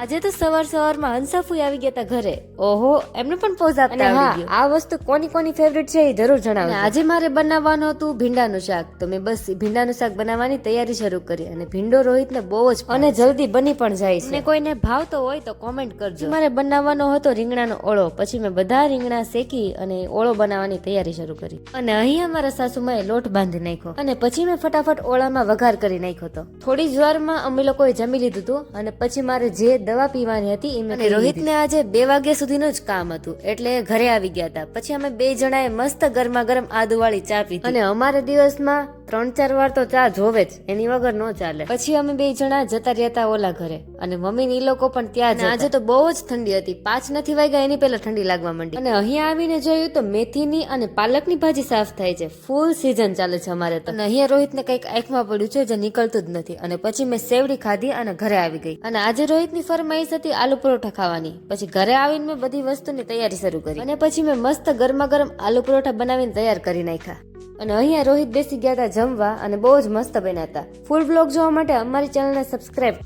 આજે તો સવારમાં હંસાફુઈ આવી ગયા હતા ઘરે. ઓહો, એમને પણ પોઝ આપતા આવડી ગયું. આ વસ્તુ કોની કોની ફેવરિટ છે એ જરૂર જણાવો. આજે મારે બનાવવાનું હતું ભીંડાનું શાક, તો મેં બસ ભીંડાનું શાક બનાવવાની તૈયારી શરૂ કરી. અને ભીંડો રોહિતને બહુ જ અને જલ્દી બની પણ જાય છે. અને કોઈને ભાવતો હોય તો કોમેન્ટ કરજો. મારે બનાવવાનો હતો રીંગણાનો ઓળો. પછી મેં બધા રીંગણા શેકી અને ઓળો બનાવવાની તૈયારી શરૂ કરી. અને અહીંયા મારા સાસુમાએ લોટ બાંધી નાખ્યો અને પછી મેં ફટાફટ ઓળામાં વઘાર કરી નાખ્યો હતો. થોડી જ વારમાં અમે લોકોએ જમી લીધું હતું અને પછી મારે જે દવા પીવાની હતી અને રોહિતને આજે 2 વાગ્યા સુધીનું જ કામ હતું એટલે ઘરે આવી ગયા હતા. પછી અમે 2 જણાએ મસ્ત ગરમા ગરમ આદુવાળી ચા પીધી. અને અમારે દિવસમાં 3-4 વાર તો ચા જોવે જ, એની વગર ન ચાલે. પછી અમે 2 જણા જતા રહ્યા હતા ઓલા ઘરે અને મમ્મી ને ઈ લોકો પણ ત્યાં જ. આજે તો બહુ જ ઠંડી હતી. 5 નથી વાગ્યા એની પહેલા ઠંડી લાગવા માંડી. અને અહીંયા આવીને જોયું તો મેથીની અને પાલકની ભાજી સાફ થાય છે. ફૂલ સીઝન ચાલે છે અમારે તો. અને અહીંયા રોહિતને કંઈક આંખમાં પડ્યું છે જે નીકળતું જ નથી. અને પછી મેં સેવડી ખાધી અને ઘરે આવી ગઈ. અને આજે રોહિતની ફરમાઈશ હતી આલુ પરોઠા ખાવાની. પછી ઘરે આવીને મેં બધી વસ્તુની તૈયારી શરૂ કરી અને પછી મેં મસ્ત ગરમા ગરમ આલુ પરોઠા બનાવીને તૈયાર કરી નાખ્યા. અને અહીંયા રોહિત બેસી ગયા હતા જમવા અને બહુ જ મસ્ત બન્યા હતા. ફૂલ બ્લોગ જોવા માટે અમારી ચેનલને સબસ્ક્રાઇબ